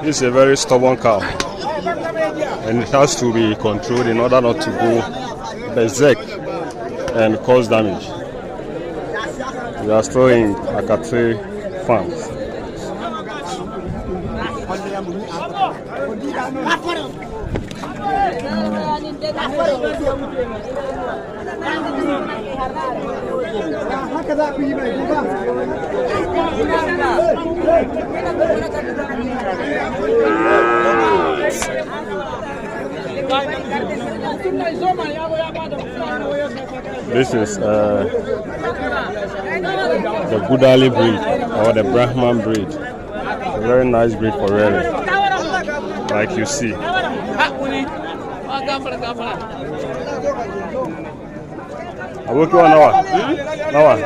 This is a very stubborn cow, and it has to be controlled in order not to go berserk and cause damage. We are still in Akate farms. This is the Gudali breed or the Brahman breed. A very nice breed for rearing, like you see. Nawa.